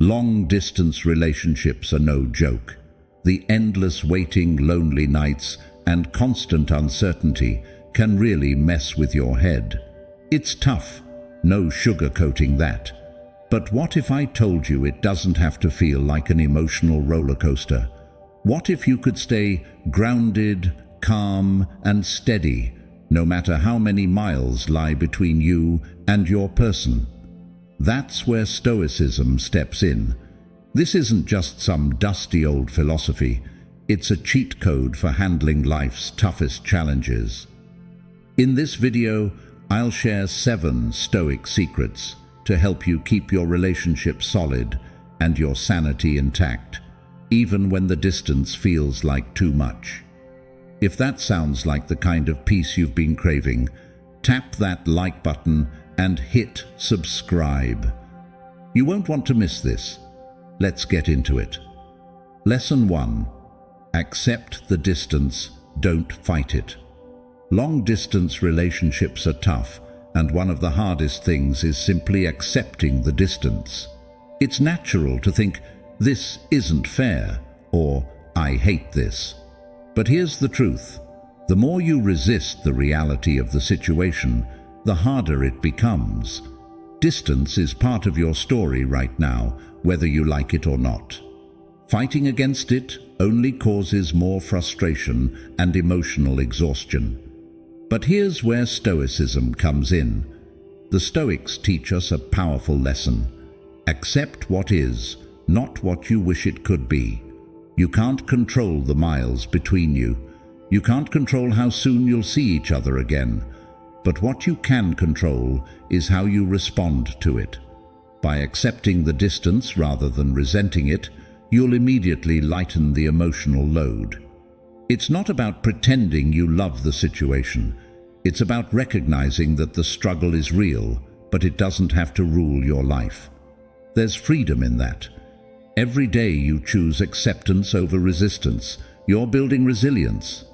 Long-distance relationships are no joke. The endless waiting, lonely nights, and constant uncertainty can really mess with your head. It's tough, no sugarcoating that. But what if I told you it doesn't have to feel like an emotional roller coaster? What if you could stay grounded, calm, and steady, no matter how many miles lie between you and your person? That's where Stoicism steps in. This isn't just some dusty old philosophy. It's a cheat code for handling life's toughest challenges. In this video, I'll share 7 Stoic secrets to help you keep your relationship solid and your sanity intact, even when the distance feels like too much. If that sounds like the kind of peace you've been craving, tap that like button and hit subscribe. You won't want to miss this. Let's get into it. Lesson 1. Accept the distance, don't fight it. Long-distance relationships are tough, and one of the hardest things is simply accepting the distance. It's natural to think, "This isn't fair," or "I hate this." But here's the truth. The more you resist the reality of the situation, the harder it becomes. Distance is part of your story right now, whether you like it or not. Fighting against it only causes more frustration and emotional exhaustion. But here's where Stoicism comes in. The Stoics teach us a powerful lesson. Accept what is, not what you wish it could be. You can't control the miles between you. You can't control how soon you'll see each other again. But what you can control is how you respond to it. By accepting the distance rather than resenting it, you'll immediately lighten the emotional load. It's not about pretending you love the situation. It's about recognizing that the struggle is real, but it doesn't have to rule your life. There's freedom in that. Every day you choose acceptance over resistance. You're building resilience.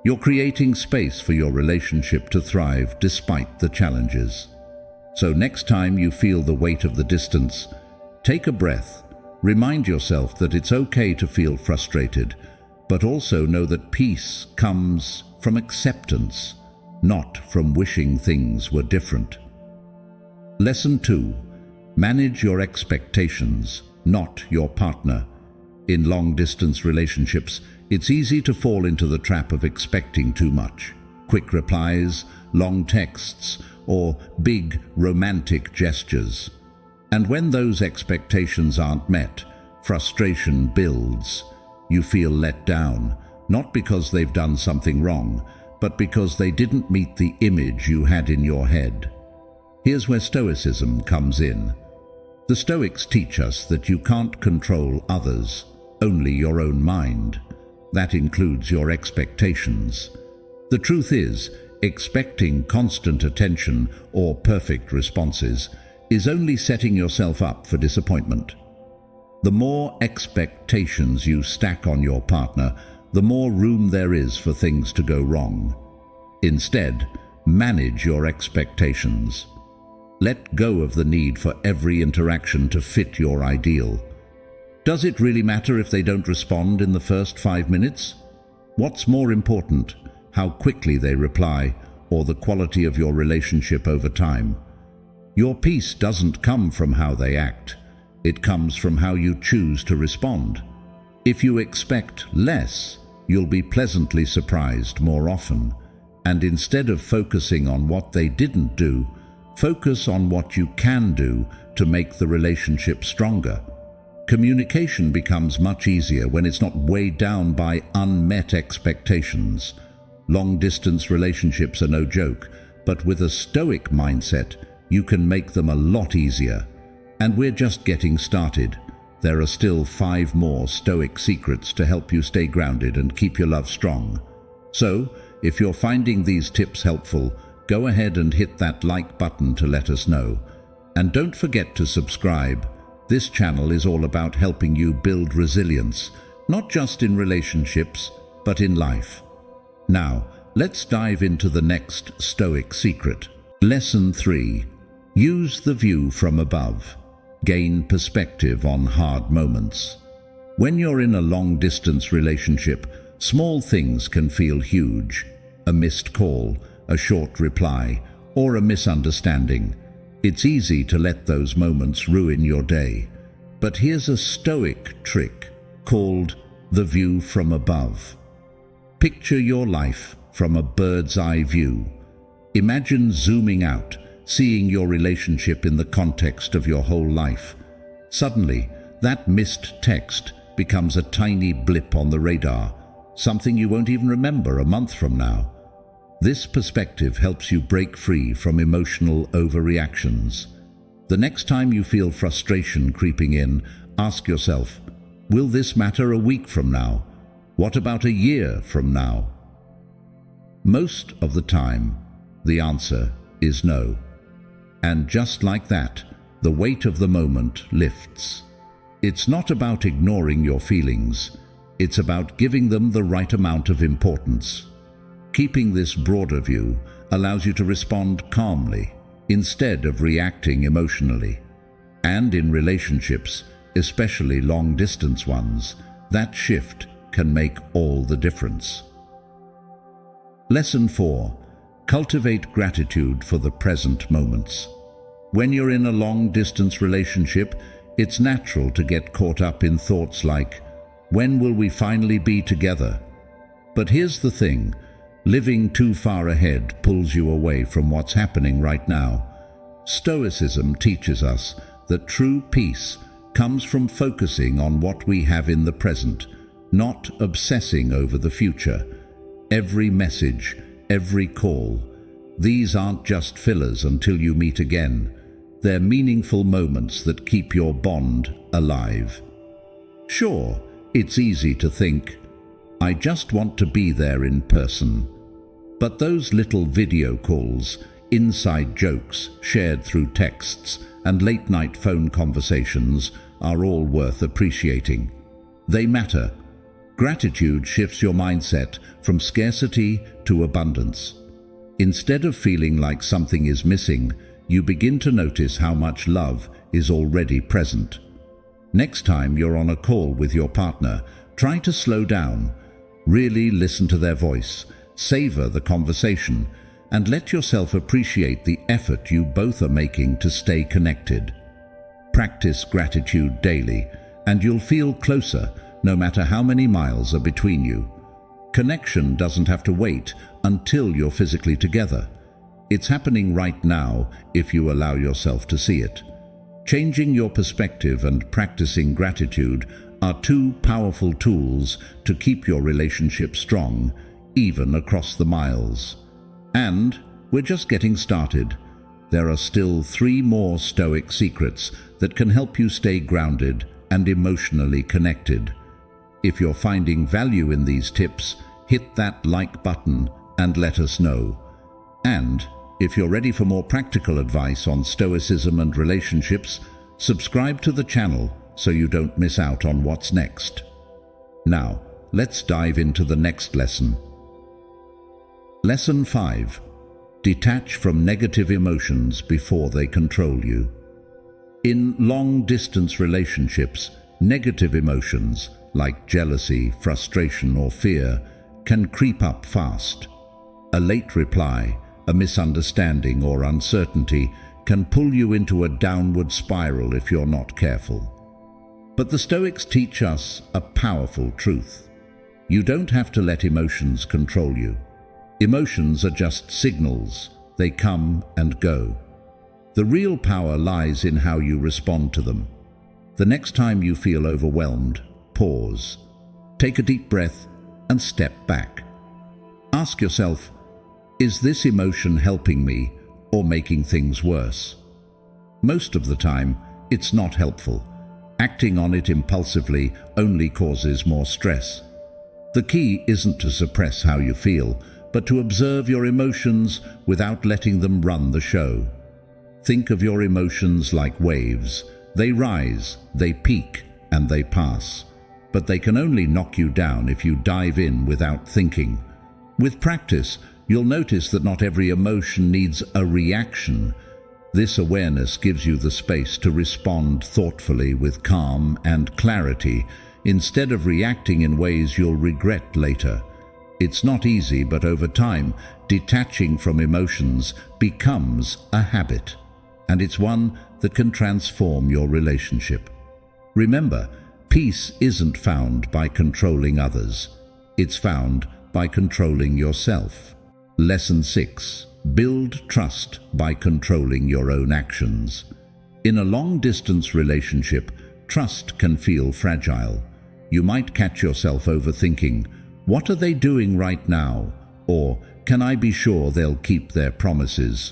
You're creating space for your relationship to thrive despite the challenges. So next time you feel the weight of the distance, take a breath. Remind yourself that it's okay to feel frustrated, but also know that peace comes from acceptance, not from wishing things were different. Lesson 2. Manage your expectations, not your partner. In long-distance relationships, it's easy to fall into the trap of expecting too much. Quick replies, long texts, or big romantic gestures. And when those expectations aren't met, frustration builds. You feel let down, not because they've done something wrong, but because they didn't meet the image you had in your head. Here's where Stoicism comes in. The Stoics teach us that you can't control others, only your own mind. That includes your expectations. The truth is, expecting constant attention or perfect responses is only setting yourself up for disappointment. The more expectations you stack on your partner, the more room there is for things to go wrong. Instead, manage your expectations. Let go of the need for every interaction to fit your ideal. Does it really matter if they don't respond in the first 5 minutes? What's more important, how quickly they reply, or the quality of your relationship over time? Your peace doesn't come from how they act. It comes from how you choose to respond. If you expect less, you'll be pleasantly surprised more often. And instead of focusing on what they didn't do, focus on what you can do to make the relationship stronger. Communication becomes much easier when it's not weighed down by unmet expectations. Long-distance relationships are no joke, but with a Stoic mindset, you can make them a lot easier. And we're just getting started. There are still 5 more Stoic secrets to help you stay grounded and keep your love strong. So, if you're finding these tips helpful, go ahead and hit that like button to let us know. And don't forget to subscribe. This channel is all about helping you build resilience, not just in relationships, but in life. Now, let's dive into the next Stoic secret. Lesson 3. Use the view from above. gain perspective on hard moments. When you're in a long-distance relationship, small things can feel huge. A missed call, a short reply, or a misunderstanding. It's easy to let those moments ruin your day. But here's a Stoic trick called the view from above. Picture your life from a bird's eye view. Imagine zooming out, seeing your relationship in the context of your whole life. Suddenly, that missed text becomes a tiny blip on the radar, something you won't even remember a month from now. This perspective helps you break free from emotional overreactions. The next time you feel frustration creeping in, ask yourself, will this matter a week from now? What about a year from now? Most of the time, the answer is no. And just like that, the weight of the moment lifts. It's not about ignoring your feelings. It's about giving them the right amount of importance. Keeping this broader view allows you to respond calmly instead of reacting emotionally. And in relationships, especially long-distance ones, that shift can make all the difference. Lesson 4. Cultivate gratitude for the present moments. When you're in a long-distance relationship, it's natural to get caught up in thoughts like, when will we finally be together? But here's the thing, living too far ahead pulls you away from what's happening right now. Stoicism teaches us that true peace comes from focusing on what we have in the present, not obsessing over the future. Every message, every call, these aren't just fillers until you meet again. They're meaningful moments that keep your bond alive. Sure, it's easy to think, I just want to be there in person. But those little video calls, inside jokes shared through texts, and late-night phone conversations are all worth appreciating. They matter. Gratitude shifts your mindset from scarcity to abundance. Instead of feeling like something is missing, you begin to notice how much love is already present. Next time you're on a call with your partner, try to slow down, really listen to their voice, savor the conversation, and let yourself appreciate the effort you both are making to stay connected. Practice gratitude daily, and you'll feel closer no matter how many miles are between you. Connection doesn't have to wait until you're physically together. It's happening right now if you allow yourself to see it. Changing your perspective and practicing gratitude are two powerful tools to keep your relationship strong, even across the miles. And we're just getting started. There are still 3 more Stoic secrets that can help you stay grounded and emotionally connected. If you're finding value in these tips, hit that like button and let us know. And if you're ready for more practical advice on Stoicism and relationships, subscribe to the channel so you don't miss out on what's next. Now, let's dive into the next lesson. Lesson 5. Detach from negative emotions before they control you. In long-distance relationships, negative emotions like jealousy, frustration, or fear can creep up fast. A late reply, a misunderstanding, or uncertainty can pull you into a downward spiral if you're not careful. But the Stoics teach us a powerful truth. You don't have to let emotions control you. Emotions are just signals. They come and go. The real power lies in how you respond to them. The next time you feel overwhelmed, pause. Take a deep breath and step back. Ask yourself, is this emotion helping me or making things worse? Most of the time, it's not helpful. Acting on it impulsively only causes more stress. The key isn't to suppress how you feel, but to observe your emotions without letting them run the show. Think of your emotions like waves. They rise, they peak, and they pass. But they can only knock you down if you dive in without thinking. With practice, you'll notice that not every emotion needs a reaction. This awareness gives you the space to respond thoughtfully with calm and clarity, instead of reacting in ways you'll regret later. It's not easy, but over time, detaching from emotions becomes a habit, and it's one that can transform your relationship. Remember, peace isn't found by controlling others. It's found by controlling yourself. Lesson 6. Build trust by controlling your own actions. In a long-distance relationship, trust can feel fragile. You might catch yourself overthinking, "What are they doing right now?" Or, "Can I be sure they'll keep their promises?"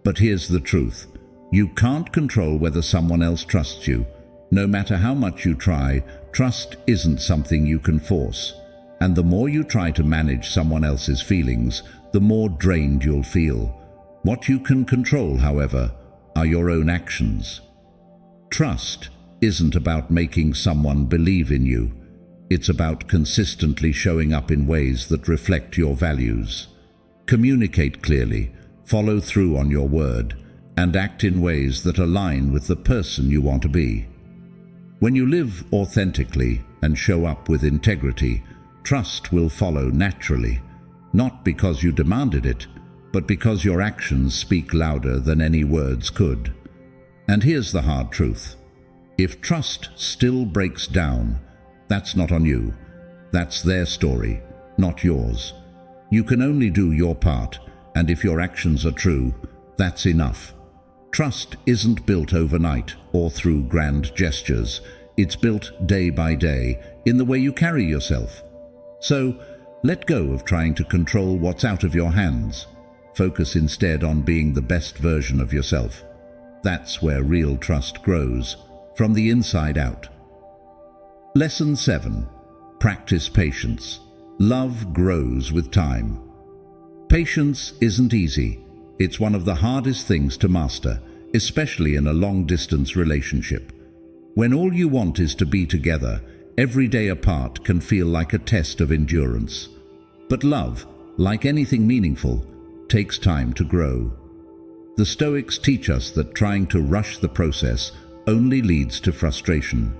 But here's the truth. You can't control whether someone else trusts you. No matter how much you try, trust isn't something you can force. And the more you try to manage someone else's feelings, the more drained you'll feel. What you can control, however, are your own actions. Trust isn't about making someone believe in you. It's about consistently showing up in ways that reflect your values. Communicate clearly, follow through on your word, and act in ways that align with the person you want to be. When you live authentically and show up with integrity, trust will follow naturally, not because you demanded it, but because your actions speak louder than any words could. And here's the hard truth. If trust still breaks down, that's not on you. That's their story, not yours. You can only do your part, and if your actions are true, that's enough. Trust isn't built overnight or through grand gestures. It's built day by day in the way you carry yourself. So, let go of trying to control what's out of your hands. Focus instead on being the best version of yourself. That's where real trust grows, from the inside out. Lesson 7. Practice patience. Love grows with time. Patience isn't easy. It's one of the hardest things to master, especially in a long-distance relationship. When all you want is to be together, every day apart can feel like a test of endurance. But love, like anything meaningful, takes time to grow. The Stoics teach us that trying to rush the process only leads to frustration.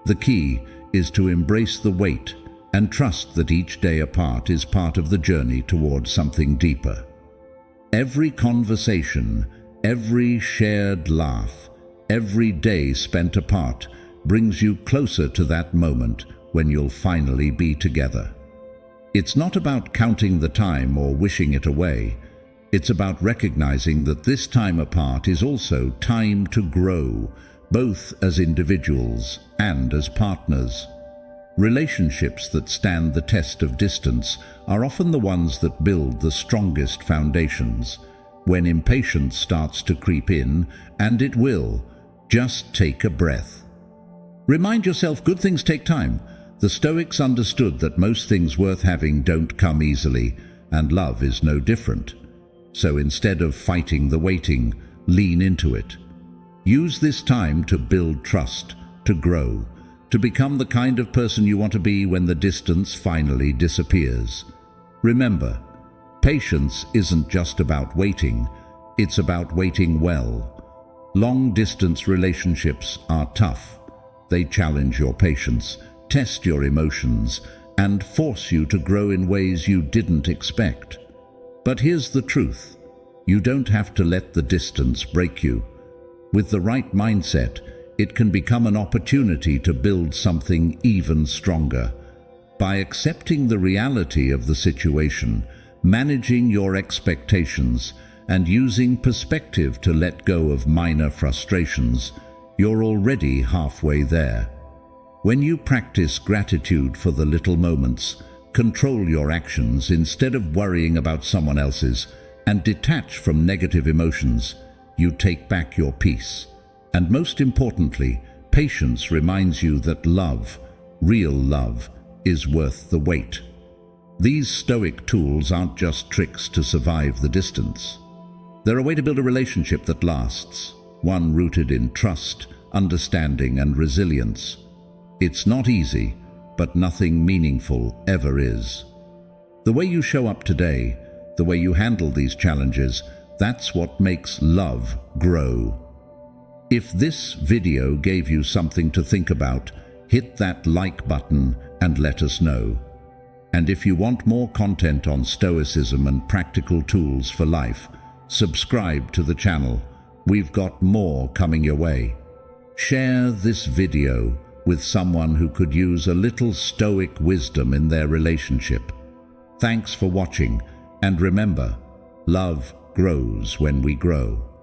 The key is to embrace the wait and trust that each day apart is part of the journey towards something deeper. Every conversation, every shared laugh, every day spent apart brings you closer to that moment when you'll finally be together. It's not about counting the time or wishing it away. It's about recognizing that this time apart is also time to grow, both as individuals and as partners. Relationships that stand the test of distance are often the ones that build the strongest foundations. When impatience starts to creep in, and it will, just take a breath. Remind yourself good things take time. The Stoics understood that most things worth having don't come easily, and love is no different. So instead of fighting the waiting, lean into it. Use this time to build trust, to grow, to become the kind of person you want to be when the distance finally disappears. Remember, patience isn't just about waiting, it's about waiting well. Long-distance relationships are tough. They challenge your patience, test your emotions, and force you to grow in ways you didn't expect. But here's the truth. You don't have to let the distance break you. With the right mindset, it can become an opportunity to build something even stronger. By accepting the reality of the situation, managing your expectations, and using perspective to let go of minor frustrations, you're already halfway there. When you practice gratitude for the little moments, control your actions instead of worrying about someone else's, and detach from negative emotions, you take back your peace. And most importantly, patience reminds you that love, real love, is worth the wait. These Stoic tools aren't just tricks to survive the distance. They're a way to build a relationship that lasts, one rooted in trust, understanding, and resilience. It's not easy, but nothing meaningful ever is. The way you show up today, the way you handle these challenges, That's what makes love grow. If this video gave you something to think about, hit that like button and let us know. And if you want more content on Stoicism and practical tools for life, subscribe to the channel. We've got more coming your way. Share this video with someone who could use a little Stoic wisdom in their relationship. Thanks for watching, and remember, love grows when we grow.